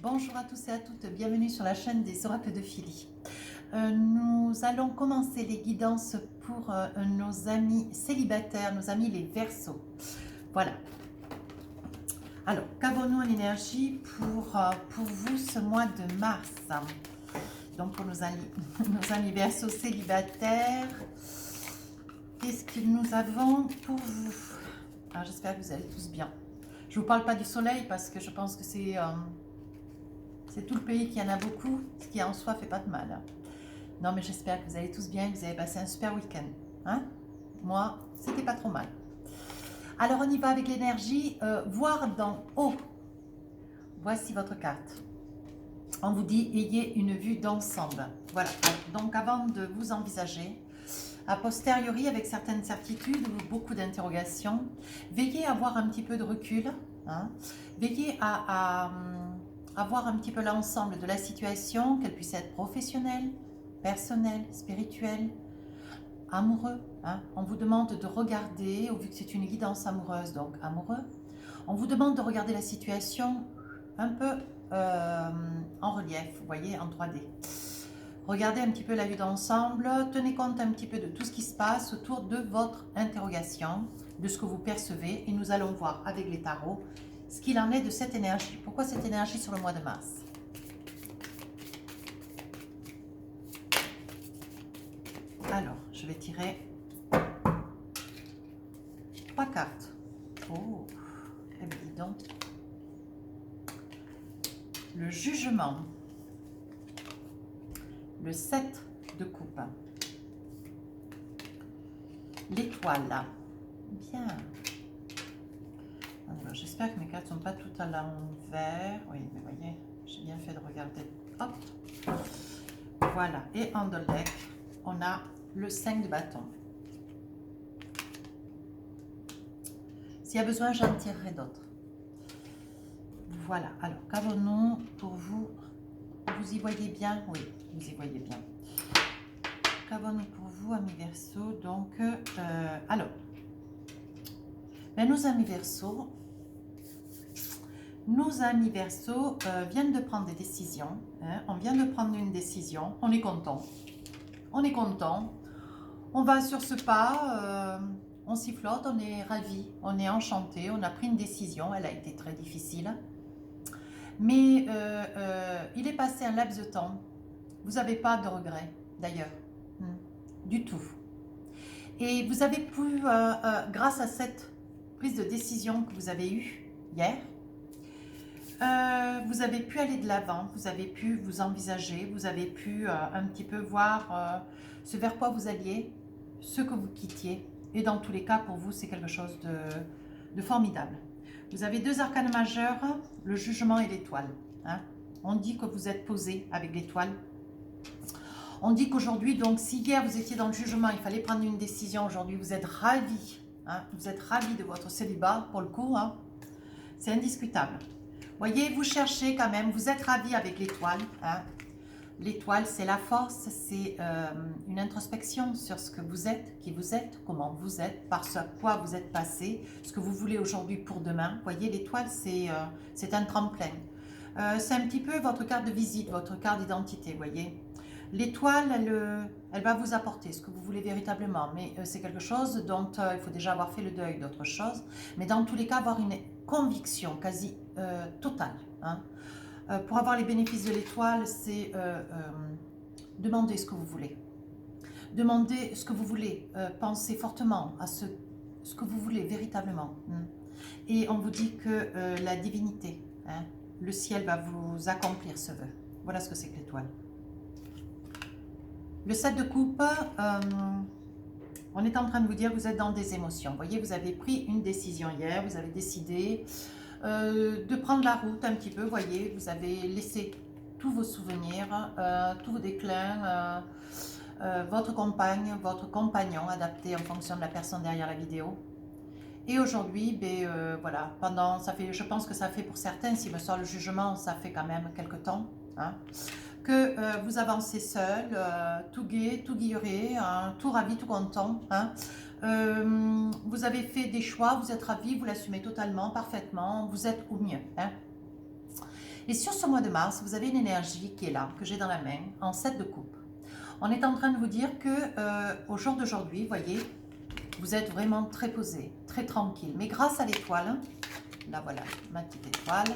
Bonjour à tous et à toutes, bienvenue sur la chaîne des oracles de Philly. Nous allons commencer les guidances pour nos amis célibataires, nos amis les Verseaux. Voilà. Alors, qu'avons-nous en énergie pour vous ce mois de mars? Donc pour nos amis Verseaux célibataires, qu'est-ce que nous avons pour vous? Alors j'espère que vous allez tous bien. Je ne vous parle pas du soleil parce que je pense que c'est tout le pays qui en a beaucoup, ce qui en soi fait pas de mal. Non, mais j'espère que vous allez tous bien, que vous avez passé un super week-end. Hein? Moi, c'était pas trop mal. Alors, on y va avec l'énergie. Voir d'en haut. Voici votre carte. On vous dit, ayez une vue d'ensemble. Voilà. Donc, avant de vous envisager, a posteriori, avec certaines certitudes ou beaucoup d'interrogations, veillez à avoir un petit peu de recul. Hein? Veillez à voir un petit peu l'ensemble de la situation, qu'elle puisse être professionnelle, personnelle, spirituelle, amoureux. Hein. On vous demande de regarder, vu que c'est une guidance amoureuse, donc amoureux, on vous demande de regarder la situation un peu en relief, vous voyez, en 3D. Regardez un petit peu la vue d'ensemble, tenez compte un petit peu de tout ce qui se passe autour de votre interrogation, de ce que vous percevez, et nous allons voir avec les tarots ce qu'il en est de cette énergie. Pourquoi cette énergie sur le mois de mars? Alors, je vais tirer 3 cartes. Oh, eh bien, dis donc. Le jugement. Le 7 de coupe. L'étoile. Bien. J'espère que mes cartes ne sont pas toutes à l'envers. Oui, mais voyez, j'ai bien fait de regarder. Hop. Voilà. Et en the deck, on a le 5 de bâton. S'il y a besoin, j'en tirerai d'autres. Voilà. Alors, qu'avons-nous pour vous? Vous y voyez bien? Oui, vous y voyez bien. Qu'avons-nous pour vous, amis Verseaux? Donc, alors, ben, nos amis Verseaux viennent de prendre des décisions. Hein. On vient de prendre une décision. On est content. On est content. On va sur ce pas. On s'y flotte. On est ravis. On est enchanté. On a pris une décision. Elle a été très difficile. Mais il est passé un laps de temps. Vous n'avez pas de regrets, d'ailleurs. Du tout. Et vous avez pu, grâce à cette prise de décision que vous avez eue hier, vous avez pu aller de l'avant, vous avez pu vous envisager, vous avez pu un petit peu voir ce vers quoi vous alliez, ce que vous quittiez. Et dans tous les cas, pour vous, c'est quelque chose de formidable. Vous avez 2 arcanes majeurs, le jugement et l'étoile. Hein. On dit que vous êtes posé avec l'étoile. On dit qu'aujourd'hui, donc si hier vous étiez dans le jugement, il fallait prendre une décision, aujourd'hui vous êtes ravis. Hein, vous êtes ravis de votre célibat, pour le coup. Hein, c'est indiscutable. Voyez, vous cherchez quand même, vous êtes ravis avec l'étoile. Hein. L'étoile, c'est la force, c'est une introspection sur ce que vous êtes, qui vous êtes, comment vous êtes, par ce à quoi vous êtes passé, ce que vous voulez aujourd'hui pour demain. Voyez, l'étoile, c'est un tremplin. C'est un petit peu votre carte de visite, votre carte d'identité, voyez. L'étoile, elle va vous apporter ce que vous voulez véritablement, mais c'est quelque chose dont il faut déjà avoir fait le deuil d'autre chose, mais dans tous les cas, avoir une conviction quasi totale. Hein. Pour avoir les bénéfices de l'étoile, c'est demander ce que vous voulez. Demandez ce que vous voulez, pensez fortement à ce que vous voulez véritablement. Et on vous dit que la divinité, hein, le ciel va vous accomplir ce vœu. Voilà ce que c'est que l'étoile. Le 7 de coupe, on est en train de vous dire que vous êtes dans des émotions. Vous voyez, vous avez pris une décision hier, vous avez décidé de prendre la route un petit peu. Vous voyez, vous avez laissé tous vos souvenirs, tous vos déclins, votre compagne, votre compagnon adapté en fonction de la personne derrière la vidéo. Et aujourd'hui, voilà, je pense que ça fait pour certains, s'il me sort le jugement, ça fait quand même quelques temps. Hein, que vous avancez seul, tout gai, tout guilleré, hein, tout ravi, tout content. Hein. Vous avez fait des choix, vous êtes ravi, vous l'assumez totalement, parfaitement, vous êtes au mieux. Hein. Et sur ce mois de mars, vous avez une énergie qui est là, que j'ai dans la main, en 7 de coupe. On est en train de vous dire que au jour d'aujourd'hui, vous voyez, vous êtes vraiment très posé, très tranquille. Mais grâce à l'étoile, là voilà, ma petite étoile,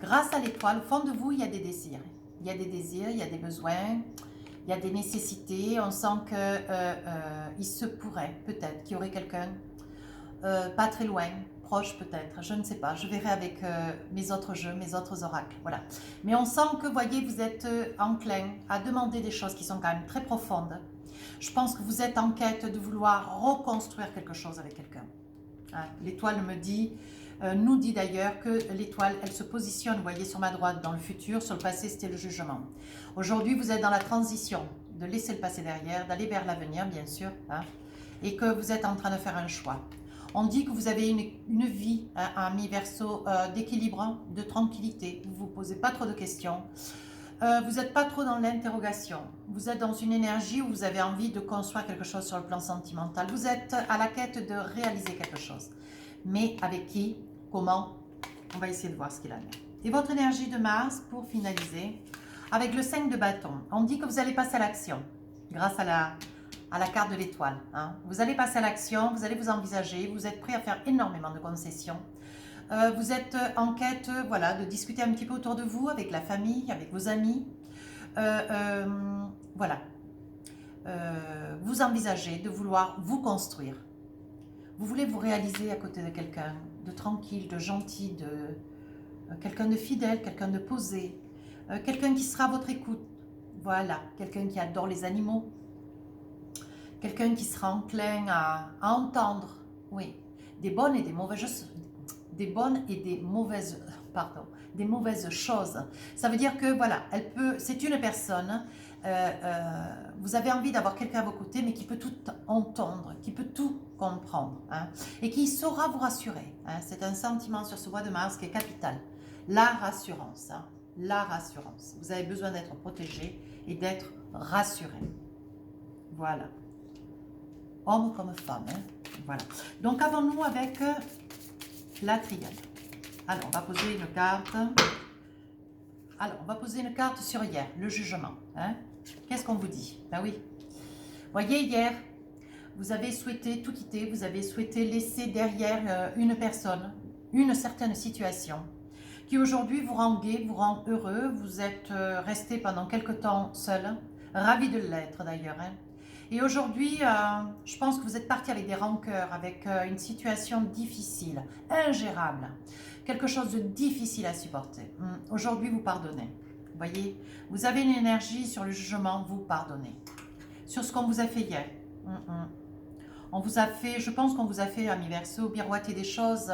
grâce à l'étoile, au fond de vous, il y a des désirs. Il y a des désirs, il y a des besoins, il y a des nécessités. On sent qu'il se pourrait peut-être qu'il y aurait quelqu'un pas très loin, proche peut-être, je ne sais pas. Je verrai avec mes autres jeux, mes autres oracles. Voilà. Mais on sent que, voyez, vous êtes enclin à demander des choses qui sont quand même très profondes. Je pense que vous êtes en quête de vouloir reconstruire quelque chose avec quelqu'un. Hein, l'étoile me dit, nous dit d'ailleurs que l'étoile, elle se positionne, vous voyez, sur ma droite, dans le futur, sur le passé, c'était le jugement. Aujourd'hui, vous êtes dans la transition, de laisser le passé derrière, d'aller vers l'avenir, bien sûr, hein, et que vous êtes en train de faire un choix. On dit que vous avez une vie, hein, ami Verseau, d'équilibre, de tranquillité, vous ne vous posez pas trop de questions. Vous n'êtes pas trop dans l'interrogation. Vous êtes dans une énergie où vous avez envie de construire quelque chose sur le plan sentimental. Vous êtes à la quête de réaliser quelque chose. Mais avec qui? Comment? On va essayer de voir ce qu'il en est. Et votre énergie de Mars, pour finaliser, avec le 5 de bâton, on dit que vous allez passer à l'action grâce à la carte de l'étoile. Hein. Vous allez passer à l'action, vous allez vous envisager, vous êtes prêt à faire énormément de concessions. Vous êtes en quête, voilà, de discuter un petit peu autour de vous, avec la famille, avec vos amis. Voilà. Vous envisagez de vouloir vous construire. Vous voulez vous réaliser à côté de quelqu'un de tranquille, de gentil, de quelqu'un de fidèle, quelqu'un de posé, quelqu'un qui sera à votre écoute. Voilà, quelqu'un qui adore les animaux, quelqu'un qui sera enclin à entendre, oui, des bonnes et des mauvaises des mauvaises choses. Ça veut dire que voilà, c'est une personne, vous avez envie d'avoir quelqu'un à vos côtés, mais qui peut tout entendre, qui peut tout comprendre, hein, et qui saura vous rassurer. Hein. C'est un sentiment sur ce mois de mars qui est capital. La rassurance, hein, la rassurance. Vous avez besoin d'être protégé et d'être rassuré. Voilà. Homme comme femme. Hein. Voilà. Donc, avons-nous avec la triade. Alors, on va poser une carte. Alors, on va poser une carte sur hier, le jugement. Hein. Qu'est-ce qu'on vous dit? Ben oui. Voyez, hier, vous avez souhaité tout quitter, vous avez souhaité laisser derrière une personne, une certaine situation, qui aujourd'hui vous rend gai, vous rend heureux. Vous êtes resté pendant quelque temps seul, ravi de l'être d'ailleurs. Hein. Et aujourd'hui, je pense que vous êtes parti avec des rancœurs, avec une situation difficile, ingérable, quelque chose de difficile à supporter. Aujourd'hui, vous pardonnez. Vous voyez, vous avez une énergie sur le jugement, vous pardonnez. Sur ce qu'on vous a fait hier. On vous a fait, je pense qu'on vous a fait, ami Verseau, miroiter des choses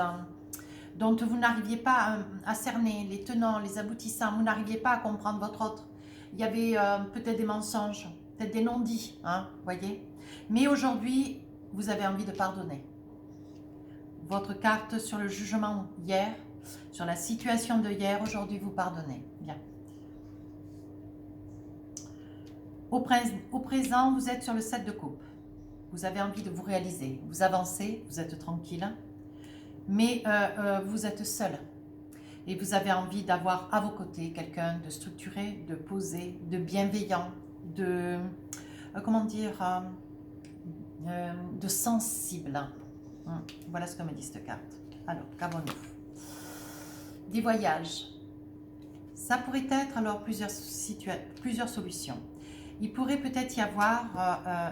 dont vous n'arriviez pas à cerner les tenants, les aboutissants, vous n'arriviez pas à comprendre votre autre. Il y avait peut-être des mensonges, peut-être des non-dits, hein, voyez. Mais aujourd'hui, vous avez envie de pardonner. Votre carte sur le jugement hier, sur la situation de hier, aujourd'hui vous pardonnez. Bien. Au présent, vous êtes sur le 7 de coupe. Vous avez envie de vous réaliser. Vous avancez, vous êtes tranquille, mais vous êtes seul. Et vous avez envie d'avoir à vos côtés quelqu'un de structuré, de posé, de bienveillant, de, comment dire, de sensible. Voilà ce que me dit cette carte. Alors, qu'avons-nous? Des voyages. Ça pourrait être alors plusieurs solutions. Il pourrait peut-être y avoir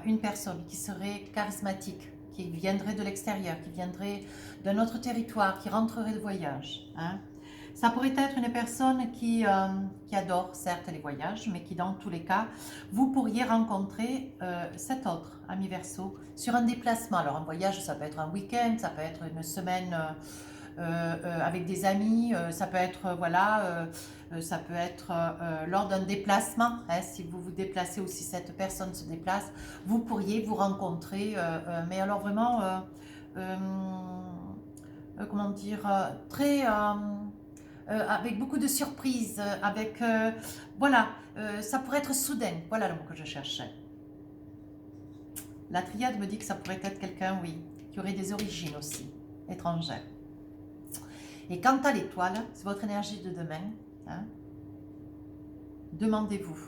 une personne qui serait charismatique, qui viendrait de l'extérieur, qui viendrait d'un autre territoire, qui rentrerait de voyage. Hein. Ça pourrait être une personne qui adore certes les voyages, mais qui dans tous les cas, vous pourriez rencontrer cet autre, ami Verseau, sur un déplacement. Alors un voyage, ça peut être un week-end, ça peut être une semaine avec des amis, ça peut être, voilà, ça peut être lors d'un déplacement, hein, si vous vous déplacez ou si cette personne se déplace, vous pourriez vous rencontrer, mais alors vraiment, comment dire, très... avec beaucoup de surprises, avec, voilà, ça pourrait être soudain, voilà le mot que je cherchais. La triade me dit que ça pourrait être quelqu'un, oui, qui aurait des origines aussi, étrangères. Et quant à l'étoile, c'est votre énergie de demain, Hein. Demandez-vous,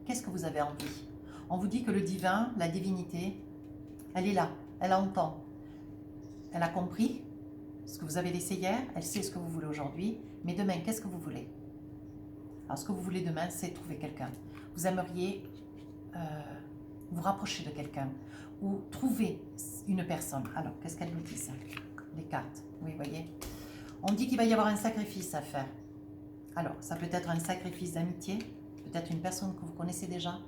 qu'est-ce que vous avez envie? On vous dit que le divin, la divinité, elle est là, elle entend. Elle a compris ce que vous avez laissé hier, elle sait ce que vous voulez aujourd'hui, mais demain, qu'est-ce que vous voulez? Alors, ce que vous voulez demain, c'est trouver quelqu'un. Vous aimeriez vous rapprocher de quelqu'un ou trouver une personne. Alors, qu'est-ce qu'elles nous disent? Les cartes, oui, vous voyez. On dit qu'il va y avoir un sacrifice à faire. Alors, ça peut être un sacrifice d'amitié, peut-être une personne que vous connaissez déjà.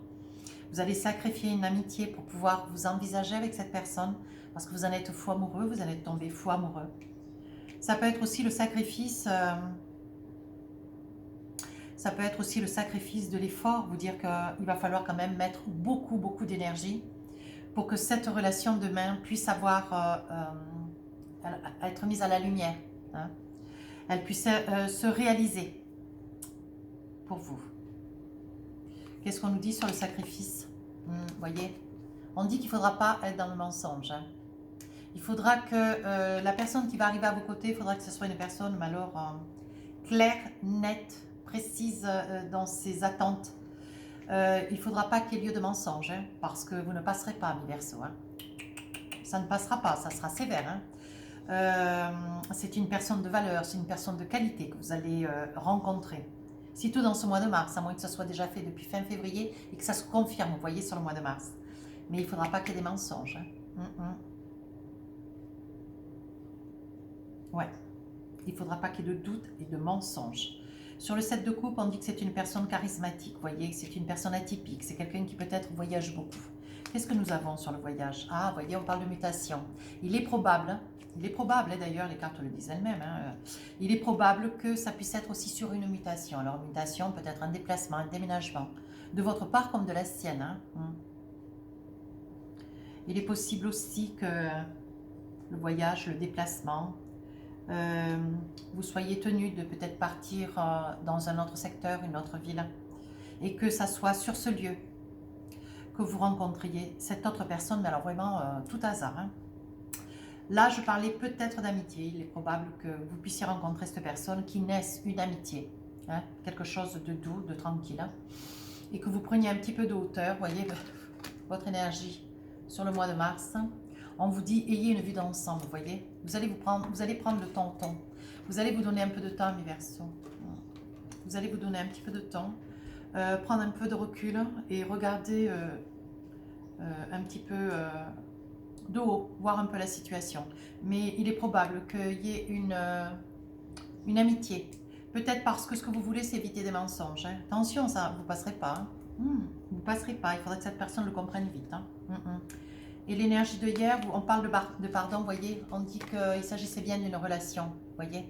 Vous allez sacrifier une amitié pour pouvoir vous envisager avec cette personne, parce que vous en êtes fou amoureux, vous allez tomber fou amoureux. Ça peut être aussi le sacrifice... ça peut être aussi le sacrifice de l'effort, vous dire qu'il va falloir quand même mettre beaucoup, beaucoup d'énergie pour que cette relation demain puisse avoir, être mise à la lumière. Hein. Elle puisse se réaliser pour vous. Qu'est-ce qu'on nous dit sur le sacrifice? Voyez, on dit qu'il ne faudra pas être dans le mensonge. Hein. Il faudra que la personne qui va arriver à vos côtés, il faudra que ce soit une personne, mais alors claire, nette, précise dans ses attentes. Il ne faudra pas qu'il y ait lieu de mensonge, hein, parce que vous ne passerez pas, mes Verseaux. Hein. Ça ne passera pas, ça sera sévère. Hein. C'est une personne de valeur, c'est une personne de qualité que vous allez rencontrer. Sitôt dans ce mois de mars, à moins que ce soit déjà fait depuis fin février et que ça se confirme, vous voyez, sur le mois de mars. Mais il ne faudra pas qu'il y ait des mensonges. Hein. Ouais. Il ne faudra pas qu'il y ait de doute et de mensonges. Sur le 7 de coupe, on dit que c'est une personne charismatique, vous voyez, c'est une personne atypique, c'est quelqu'un qui peut-être voyage beaucoup. Qu'est-ce que nous avons sur le voyage? Ah, vous voyez, on parle de mutation. Il est probable d'ailleurs, les cartes le disent elles-mêmes, hein, il est probable que ça puisse être aussi sur une mutation. Alors, mutation, peut-être un déplacement, un déménagement, de votre part comme de la sienne. Hein. Il est possible aussi que le voyage, le déplacement, vous soyez tenu de peut-être partir dans un autre secteur, une autre ville, et que ça soit sur ce lieu que vous rencontriez cette autre personne, mais alors vraiment tout hasard. Hein. Là, je parlais peut-être d'amitié. Il est probable que vous puissiez rencontrer cette personne, qui naisse une amitié, hein, quelque chose de doux, de tranquille, hein, et que vous preniez un petit peu de hauteur, voyez, votre énergie sur le mois de mars. On vous dit, ayez une vue d'ensemble, vous voyez. Vous allez prendre le temps. Vous allez vous donner un peu de temps, mes Verseaux. Vous allez vous donner un petit peu de temps, prendre un peu de recul et regarder un petit peu de haut, voir un peu la situation. Mais il est probable qu'il y ait une amitié. Peut-être parce que ce que vous voulez, c'est éviter des mensonges. Hein. Attention, ça, vous ne passerez pas. Hein. Vous ne passerez pas. Il faudrait que cette personne le comprenne vite. Hein. Et l'énergie de hier, on parle de pardon, vous voyez, on dit qu'il s'agissait bien d'une relation, vous voyez.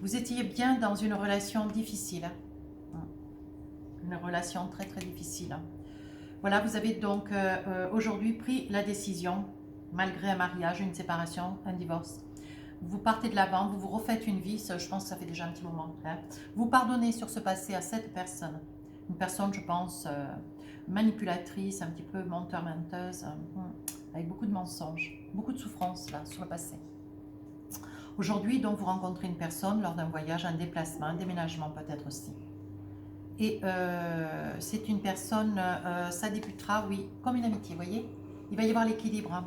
Vous étiez bien dans une relation difficile, hein. Une relation très très difficile. Hein. Voilà, vous avez donc aujourd'hui pris la décision, malgré un mariage, une séparation, un divorce. Vous partez de l'avant, vous vous refaites une vie, je pense que ça fait déjà un petit moment. Hein. Vous pardonnez sur ce passé à cette personne. Une personne, je pense, manipulatrice, un petit peu menteuse, avec beaucoup de mensonges, beaucoup de souffrance là, sur le passé. Aujourd'hui, donc, vous rencontrez une personne lors d'un voyage, un déplacement, un déménagement peut-être aussi. Et c'est une personne, ça débutera, oui, comme une amitié, vous voyez. Il va y avoir l'équilibre. Hein.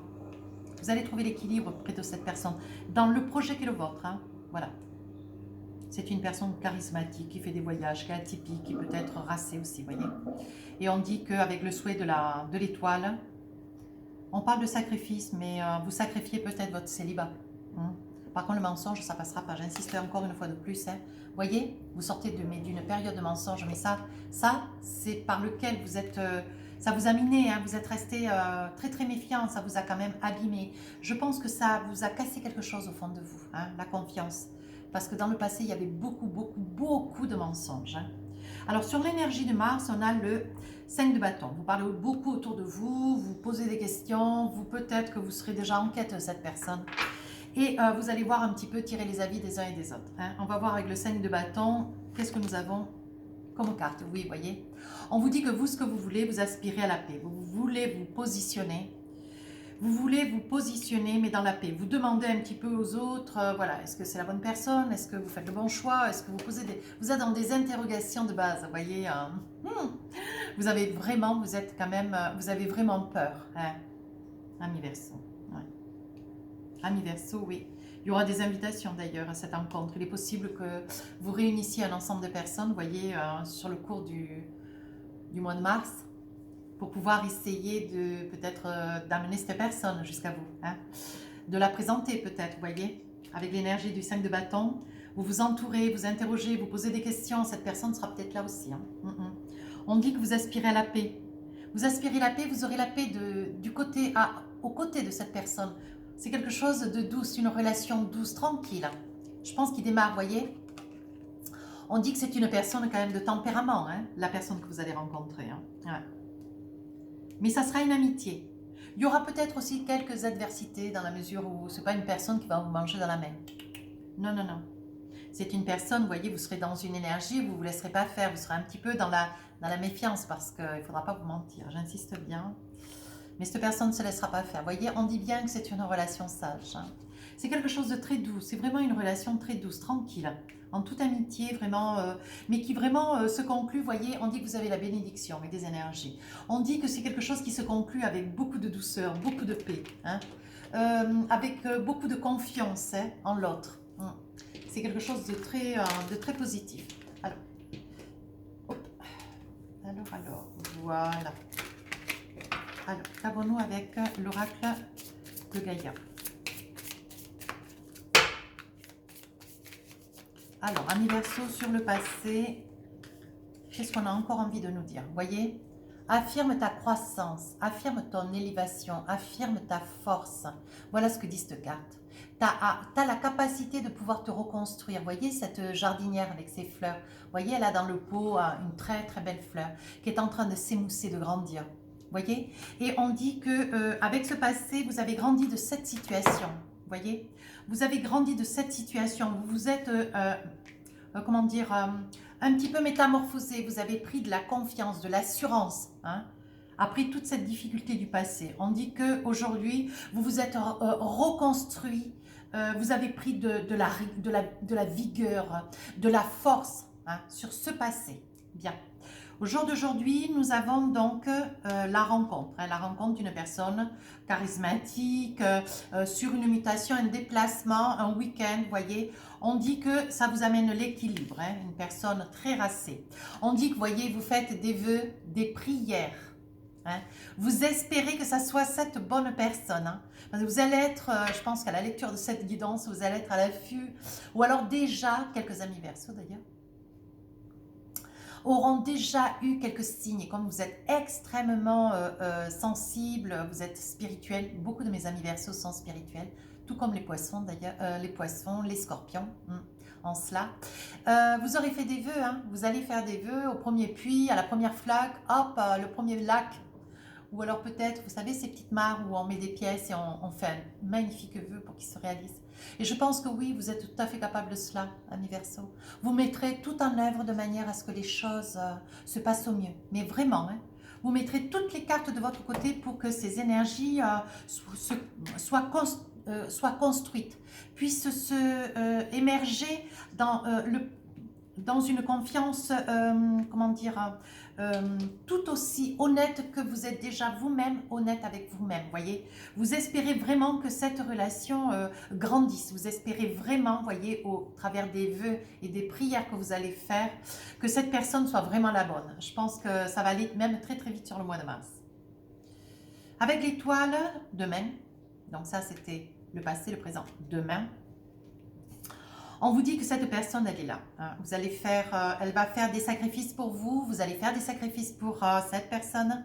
Vous allez trouver l'équilibre près de cette personne, dans le projet qui est le vôtre. Hein. Voilà. C'est une personne charismatique, qui fait des voyages, qui est atypique, qui peut être racée aussi, vous voyez. Et on dit qu'avec le souhait de l'étoile, on parle de sacrifice, mais vous sacrifiez peut-être votre célibat. Hein. Par contre, le mensonge, ça passera pas. J'insiste encore une fois de plus. Hein. Vous voyez, vous sortez d'une période de mensonge, mais ça c'est par lequel vous êtes... ça vous a miné, hein, vous êtes resté très très méfiant, ça vous a quand même abîmé. Je pense que ça vous a cassé quelque chose au fond de vous, hein, la confiance. Parce que dans le passé, il y avait beaucoup de mensonges. Hein. Alors sur l'énergie de Mars, on a le 5 de bâton. Vous parlez beaucoup autour de vous, vous posez des questions, peut-être que vous serez déjà en quête de cette personne. Et vous allez voir un petit peu tirer les avis des uns et des autres. Hein. On va voir avec le 5 de bâton, qu'est-ce que nous avons comme carte. Oui, vous voyez. On vous dit que vous, ce que vous voulez, vous aspirez à la paix. Vous voulez vous positionner Vous voulez vous positionner, mais dans la paix. Vous demandez un petit peu aux autres, voilà, est-ce que c'est la bonne personne? Est-ce que vous faites le bon choix? Est-ce que vous posez des... Vous êtes dans des interrogations de base, vous voyez. Vous avez vraiment, vous êtes quand même, vous avez vraiment peur, hein, ami Verseau. Ouais. Ami Verseau, oui. Il y aura des invitations d'ailleurs à cette rencontre. Il est possible que vous réunissiez un ensemble de personnes, vous voyez, sur le cours du mois de mars, pour pouvoir essayer de peut-être d'amener cette personne jusqu'à vous, hein, de la présenter peut-être, vous voyez, avec l'énergie du 5 de bâton. Vous vous entourez, vous interrogez, vous posez des questions, cette personne sera peut-être là aussi. Hein. On dit que vous aspirez à la paix. Vous aspirez la paix, vous aurez la paix au côté de cette personne. C'est quelque chose de douce, une relation douce, tranquille. Je pense qu'il démarre, vous voyez. On dit que c'est une personne quand même de tempérament, hein, la personne que vous allez rencontrer. Hein. Ouais. Mais ça sera une amitié. Il y aura peut-être aussi quelques adversités dans la mesure où ce n'est pas une personne qui va vous manger dans la main. Non, non, non. C'est une personne, vous voyez, vous serez dans une énergie, vous ne vous laisserez pas faire, vous serez un petit peu dans la méfiance parce qu'il ne faudra pas vous mentir, j'insiste bien. Mais cette personne ne se laissera pas faire. Vous voyez, on dit bien que c'est une relation sage. Hein. C'est quelque chose de très doux, c'est vraiment une relation très douce, tranquille, en toute amitié, vraiment, mais qui vraiment se conclut, vous voyez, on dit que vous avez la bénédiction et des énergies. On dit que c'est quelque chose qui se conclut avec beaucoup de douceur, beaucoup de paix, hein, avec beaucoup de confiance, hein, en l'autre. C'est quelque chose de très positif. Alors, hop. Alors, voilà. Alors, qu'avons-nous avec l'oracle de Gaïa? Alors, ami Verseau, sur le passé, qu'est-ce qu'on a encore envie de nous dire? Vous voyez? Affirme ta croissance, affirme ton élévation, affirme ta force. Voilà ce que dit cette carte. Tu as la capacité de pouvoir te reconstruire. Vous voyez cette jardinière avec ses fleurs? Vous voyez, elle a dans le pot une très très belle fleur qui est en train de s'émousser, de grandir. Vous voyez? Et on dit que avec ce passé, vous avez grandi de cette situation. Vous voyez? Vous avez grandi de cette situation. Vous vous êtes, comment dire, un petit peu métamorphosé. Vous avez pris de la confiance, de l'assurance, hein, après toute cette difficulté du passé. On dit qu'aujourd'hui, vous vous êtes reconstruit. Vous avez pris de la vigueur, de la force, hein, sur ce passé. Bien. Au jour d'aujourd'hui, nous avons donc la rencontre, hein, la rencontre d'une personne charismatique, sur une mutation, un déplacement, un week-end, vous voyez. On dit que ça vous amène l'équilibre, hein, une personne très racée. On dit que, vous voyez, vous faites des vœux, des prières. Hein. Vous espérez que ça soit cette bonne personne. Hein. Vous allez être, je pense qu'à la lecture de cette guidance, vous allez être à l'affût, ou alors déjà, quelques amis Verseau d'ailleurs, auront déjà eu quelques signes. Comme vous êtes extrêmement sensible, vous êtes spirituel, beaucoup de mes amis Verseau sont spirituels, tout comme les poissons d'ailleurs, les poissons, les scorpions, en cela. Vous aurez fait des vœux, hein, vous allez faire des vœux au premier puits, à la première flaque, hop, le premier lac, ou alors peut-être, vous savez, ces petites mares où on met des pièces et on fait un magnifique vœu pour qu'il se réalise. Et je pense que oui, vous êtes tout à fait capable de cela, ami Verseau. Vous mettrez tout en œuvre de manière à ce que les choses se passent au mieux. Mais vraiment, hein, vous mettrez toutes les cartes de votre côté pour que ces énergies soient construites, puissent émerger dans une confiance, comment dire, tout aussi honnête que vous êtes déjà vous-même, honnête avec vous-même, voyez. Vous espérez vraiment que cette relation grandisse, vous espérez vraiment, voyez, au travers des vœux et des prières que vous allez faire, que cette personne soit vraiment la bonne. Je pense que ça va aller même très très vite sur le mois de mars. Avec l'étoile, demain, donc ça c'était le passé, le présent, demain, on vous dit que cette personne, elle est là. Hein. Vous allez faire, elle va faire des sacrifices pour vous, vous allez faire des sacrifices pour cette personne,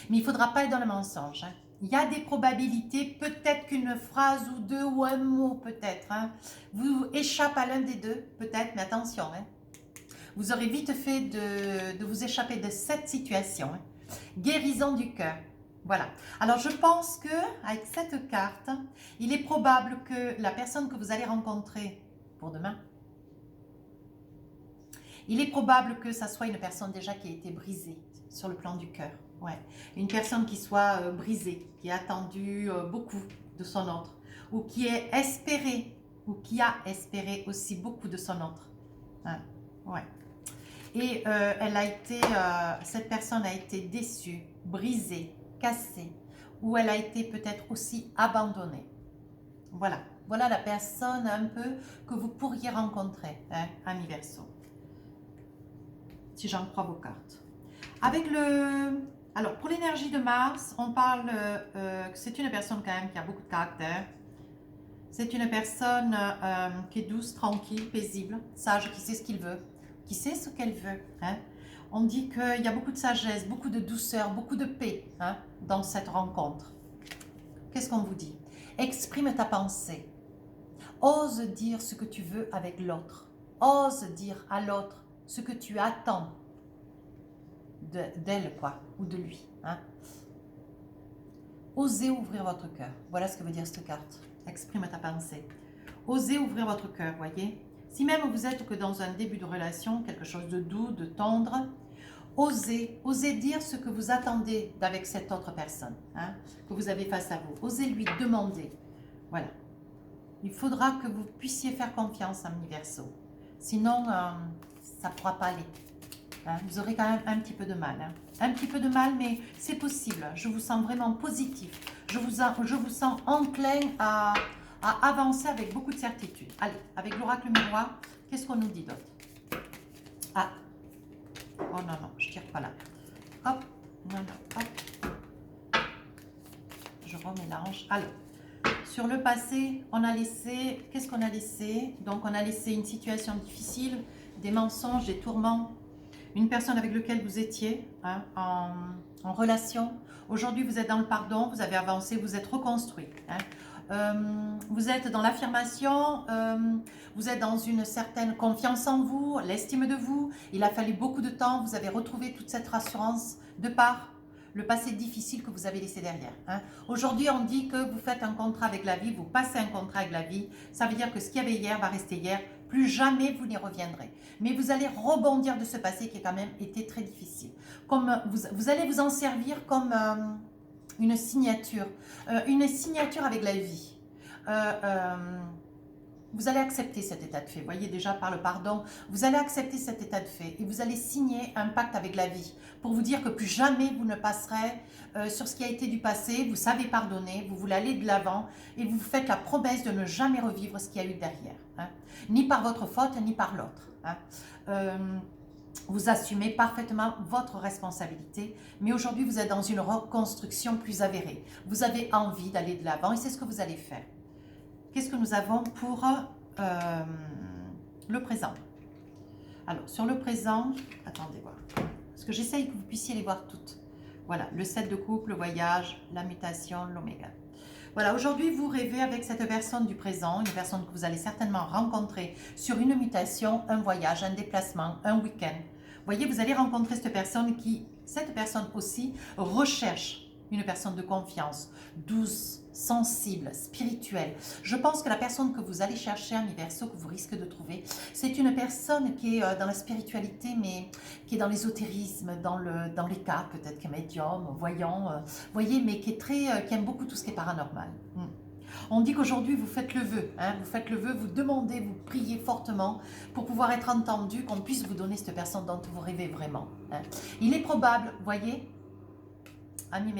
mais il ne faudra pas être dans le mensonge. Hein. Il y a des probabilités, peut-être qu'une phrase ou deux ou un mot peut-être, hein, vous échappe à l'un des deux, peut-être, mais attention. Hein. Vous aurez vite fait de vous échapper de cette situation. Hein. Guérison du cœur. Voilà. Alors, je pense que avec cette carte, il est probable que la personne que vous allez rencontrer pour demain, il est probable que ça soit une personne déjà qui a été brisée sur le plan du cœur. Ouais. Une personne qui soit brisée, qui a attendu beaucoup de son autre, ou qui est espéré, ou qui a espéré aussi beaucoup de son autre. Hein. Ouais. Et cette personne a été déçue, brisée, cassée, ou elle a été peut-être aussi abandonnée. Voilà. Voilà la personne un peu que vous pourriez rencontrer, hein, ami Verseau. Si j'en crois vos cartes. Alors, pour l'énergie de Mars, on parle que c'est une personne quand même qui a beaucoup de caractère. C'est une personne qui est douce, tranquille, paisible, sage, qui sait ce qu'il veut, qui sait ce qu'elle veut. Hein. On dit qu'il y a beaucoup de sagesse, beaucoup de douceur, beaucoup de paix, hein, dans cette rencontre. Qu'est-ce qu'on vous dit? Exprime ta pensée. Ose dire ce que tu veux avec l'autre. Ose dire à l'autre ce que tu attends d'elle, quoi, ou de lui. Hein. Osez ouvrir votre cœur. Voilà ce que veut dire cette carte. Exprime ta pensée. Osez ouvrir votre cœur, voyez. Si même vous êtes que dans un début de relation, quelque chose de doux, de tendre, osez dire ce que vous attendez d'avec cette autre personne, hein, que vous avez face à vous. Osez lui demander. Voilà. Il faudra que vous puissiez faire confiance, ami Verseau. Sinon, ça ne pourra pas aller. Hein, vous aurez quand même un petit peu de mal. Hein. Un petit peu de mal, mais c'est possible. Je vous sens vraiment positif. Je vous sens enclin à avancer avec beaucoup de certitude. Allez, avec l'oracle miroir, qu'est-ce qu'on nous dit d'autre? Ah, oh non, non, je ne tire pas là. Hop, non, non, hop. Je remélange. Alors, sur le passé, on a laissé, qu'est-ce qu'on a laissé? Donc, on a laissé une situation difficile, des mensonges, des tourments, une personne avec laquelle vous étiez, hein, en relation. Aujourd'hui, vous êtes dans le pardon, vous avez avancé, vous êtes reconstruit. Hein. Vous êtes dans l'affirmation, vous êtes dans une certaine confiance en vous, l'estime de vous. Il a fallu beaucoup de temps, vous avez retrouvé toute cette rassurance de par le passé difficile que vous avez laissé derrière. Hein. Aujourd'hui, on dit que vous faites un contrat avec la vie, vous passez un contrat avec la vie. Ça veut dire que ce qu'il y avait hier va rester hier. Plus jamais vous n'y reviendrez. Mais vous allez rebondir de ce passé qui a quand même été très difficile. Comme vous allez vous en servir comme une signature avec la vie. Vous allez accepter cet état de fait. Vous voyez déjà par le pardon, vous allez accepter cet état de fait et vous allez signer un pacte avec la vie pour vous dire que plus jamais vous ne passerez sur ce qui a été du passé. Vous savez pardonner, vous voulez aller de l'avant et vous faites la promesse de ne jamais revivre ce qu'il y a eu derrière. Hein. Ni par votre faute, ni par l'autre. Hein. Vous assumez parfaitement votre responsabilité, mais aujourd'hui vous êtes dans une reconstruction plus avérée. Vous avez envie d'aller de l'avant et c'est ce que vous allez faire. Qu'est-ce que nous avons pour le présent? Alors, sur le présent, attendez voir. Parce que j'essaye que vous puissiez les voir toutes. Voilà, le 7 de coupe, le voyage, la mutation, l'oméga. Voilà, aujourd'hui, vous rêvez avec cette personne du présent, une personne que vous allez certainement rencontrer sur une mutation, un voyage, un déplacement, un week-end. Vous voyez, vous allez rencontrer cette personne aussi, recherche une personne de confiance, douce, sensible, spirituelle. Je pense que la personne que vous allez chercher, ami Verseau, que vous risquez de trouver, c'est une personne qui est dans la spiritualité, mais qui est dans l'ésotérisme, dans les cas, peut-être qui est médium, voyant, voyez, mais qui aime beaucoup tout ce qui est paranormal. On dit qu'aujourd'hui, vous faites le vœu, hein, vous demandez, vous priez fortement pour pouvoir être entendu, qu'on puisse vous donner cette personne dont vous rêvez vraiment. Hein. Il est probable, voyez, Ami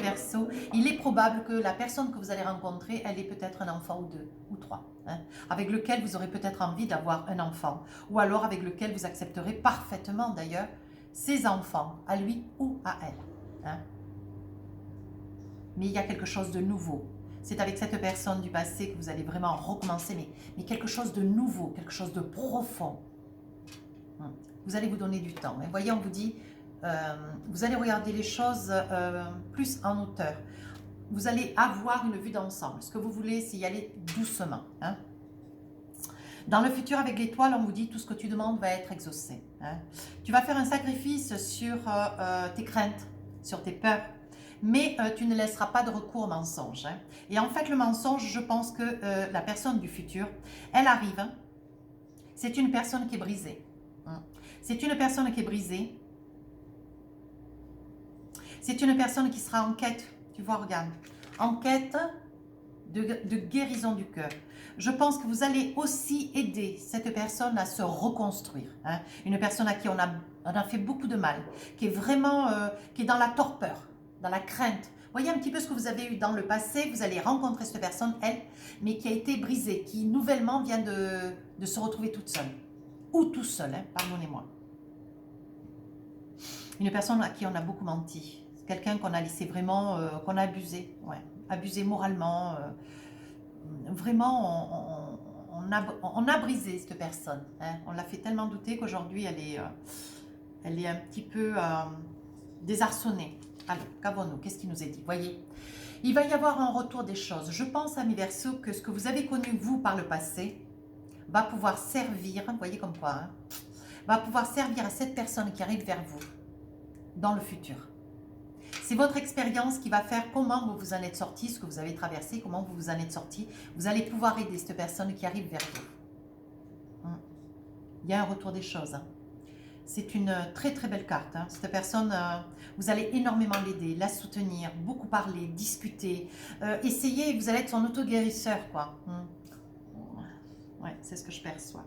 Verseau, il est probable que la personne que vous allez rencontrer, elle ait peut-être un enfant ou deux, ou trois, hein, avec lequel vous aurez peut-être envie d'avoir un enfant, ou alors avec lequel vous accepterez parfaitement d'ailleurs ses enfants, à lui ou à elle. Hein. Mais il y a quelque chose de nouveau. C'est avec cette personne du passé que vous allez vraiment recommencer, mais quelque chose de nouveau, quelque chose de profond. Vous allez vous donner du temps. Et voyez, on vous dit... vous allez regarder les choses plus en hauteur. Vous allez avoir une vue d'ensemble. Ce que vous voulez, c'est y aller doucement. Hein. Dans le futur, avec l'étoile, on vous dit tout ce que tu demandes va être exaucé. Hein. Tu vas faire un sacrifice sur tes craintes, sur tes peurs, mais tu ne laisseras pas de recours au mensonge. Hein. Et en fait, le mensonge, je pense que la personne du futur, elle arrive. Hein. C'est une personne qui est brisée. Hein. C'est une personne qui est brisée. C'est une personne qui sera en quête, tu vois, regarde, en quête de guérison du cœur. Je pense que vous allez aussi aider cette personne à se reconstruire. Hein. Une personne à qui on a fait beaucoup de mal, qui est vraiment qui est dans la torpeur, dans la crainte. Voyez un petit peu ce que vous avez eu dans le passé. Vous allez rencontrer cette personne, elle, mais qui a été brisée, qui nouvellement vient de se retrouver toute seule. Ou tout seul, hein, pardonnez-moi. Une personne à qui on a beaucoup menti. Quelqu'un qu'on a laissé vraiment, qu'on a abusé. Ouais, abusé moralement. Vraiment, on a brisé cette personne. Hein. On l'a fait tellement douter qu'aujourd'hui, elle est un petit peu désarçonnée. Alors, qu'avons-nous? Qu'est-ce qui nous est dit? Voyez, il va y avoir un retour des choses. Je pense, amis Verseaux, que ce que vous avez connu, vous, par le passé, va pouvoir servir, vous voyez comme quoi, hein, va pouvoir servir à cette personne qui arrive vers vous dans le futur. C'est votre expérience qui va faire comment vous vous en êtes sorti, ce que vous avez traversé, comment vous vous en êtes sorti. Vous allez pouvoir aider cette personne qui arrive vers vous. Il y a un retour des choses. Hein. C'est une très très belle carte. Hein. Cette personne, vous allez énormément l'aider, la soutenir, beaucoup parler, discuter, essayer, vous allez être son auto-guérisseur, quoi. Ouais, c'est ce que je perçois.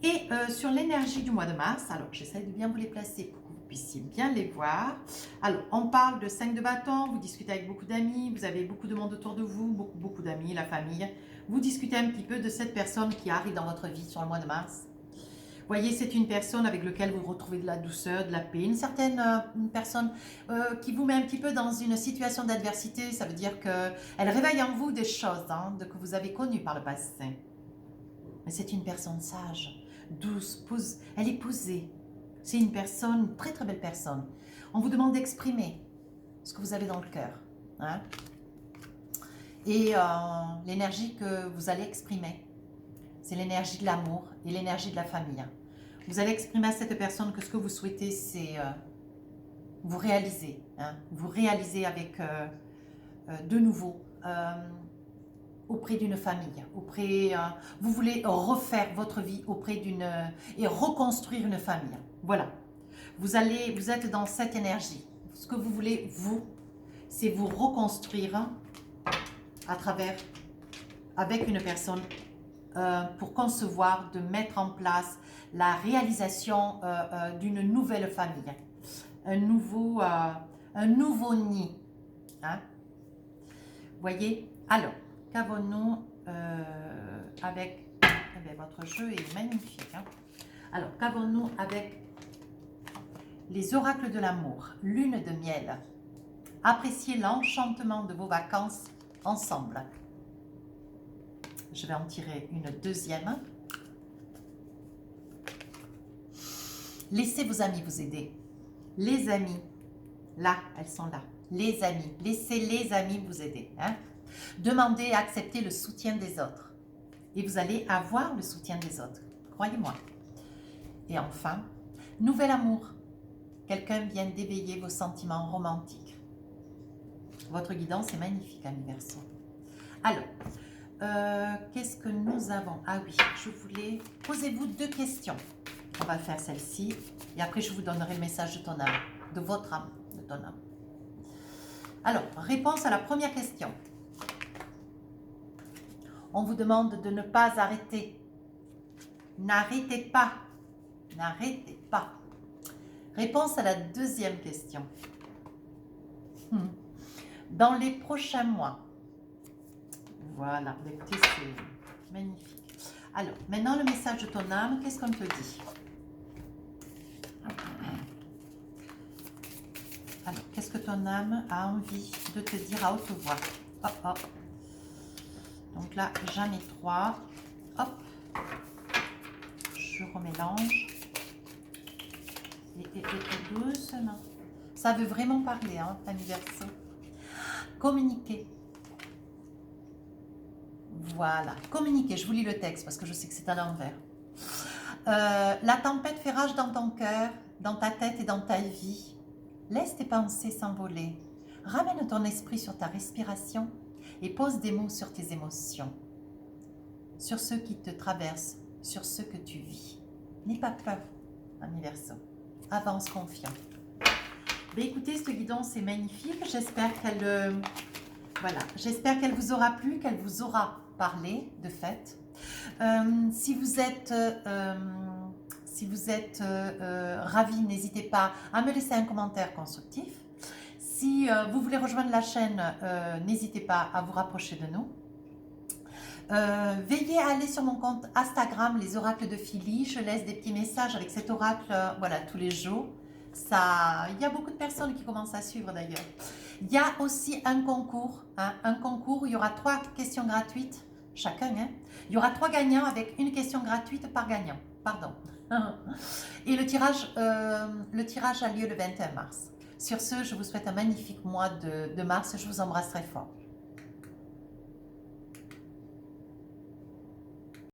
Et sur l'énergie du mois de mars, alors j'essaie de bien vous les placer pour que vous puissiez bien les voir. Alors, on parle de 5 de bâton, vous discutez avec beaucoup d'amis, vous avez beaucoup de monde autour de vous, beaucoup d'amis, la famille. Vous discutez un petit peu de cette personne qui arrive dans votre vie sur le mois de mars. Vous voyez, c'est une personne avec laquelle vous retrouvez de la douceur, de la paix, une personne qui vous met un petit peu dans une situation d'adversité. Ça veut dire qu'elle réveille en vous des choses que vous avez connues par le passé. Mais c'est une personne sage, douce, elle est posée. C'est une personne, une très très belle personne. On vous demande d'exprimer ce que vous avez dans le cœur. Hein? Et l'énergie que vous allez exprimer, c'est l'énergie de l'amour et l'énergie de la famille. Vous allez exprimer à cette personne que ce que vous souhaitez, c'est vous réaliser. Hein? Vous réaliser avec de nouveau auprès d'une famille. Vous voulez refaire votre vie auprès et reconstruire une famille. Voilà. Vous êtes dans cette énergie. Ce que vous voulez, vous, c'est vous reconstruire avec une personne pour concevoir, de mettre en place la réalisation d'une nouvelle famille, un nouveau nid. Hein? Voyez? Alors, qu'avons-nous avec... Eh bien, votre jeu est magnifique. Hein? Alors, qu'avons-nous avec les oracles de l'amour, lune de miel? Appréciez l'enchantement de vos vacances ensemble. Je vais en tirer une deuxième. Laissez vos amis vous aider. Les amis, là, elles sont là. Les amis, laissez les amis vous aider. Hein? Demandez et acceptez le soutien des autres. Et vous allez avoir le soutien des autres. Croyez-moi. Et enfin, nouvel amour. Quelqu'un vient d'éveiller vos sentiments romantiques. Votre guidance est magnifique, amis Verseaux. Alors, qu'est-ce que nous avons? Ah oui, je voulais... Posez-vous 2 questions. On va faire celle-ci. Et après, je vous donnerai le message de ton âme. De votre âme. De ton âme. Alors, réponse à la première question. On vous demande de ne pas arrêter. N'arrêtez pas. N'arrêtez pas. Réponse à la deuxième question. Dans les prochains mois. Voilà, écoutez, c'est magnifique. Alors, maintenant le message de ton âme, qu'est-ce qu'on te dit? Alors, qu'est-ce que ton âme a envie de te dire à haute voix? Hop, hop. Donc là, j'en ai 3. Hop. Je remélange. Et doucement. Ça veut vraiment parler, hein, amis Verseaux. Communiquer. Voilà, communiquer. Je vous lis le texte parce que je sais que c'est à l'envers. La tempête fait rage dans ton cœur, dans ta tête et dans ta vie. Laisse tes pensées s'envoler. Ramène ton esprit sur ta respiration et pose des mots sur tes émotions, sur ceux qui te traversent, sur ce que tu vis. N'aie pas peur, ami Verseau. Avance confiant. Mais écoutez, cette guidance est magnifique. J'espère qu'elle voilà, j'espère qu'elle vous aura plu, qu'elle vous aura parlé de fait. Si vous êtes ravi, n'hésitez pas à me laisser un commentaire constructif. Si vous voulez rejoindre la chaîne, n'hésitez pas à vous rapprocher de nous. Veillez à aller sur mon compte Instagram, les oracles de Philly. Je laisse des petits messages avec cet oracle voilà, tous les jours. Il y a beaucoup de personnes qui commencent à suivre d'ailleurs. Il y a aussi un concours où il y aura 3 questions gratuites chacun. Il y aura 3 gagnants avec une question gratuite par gagnant. Pardon. Et le tirage a lieu le 21 mars. Sur ce, je vous souhaite un magnifique mois de mars. Je vous embrasse très fort.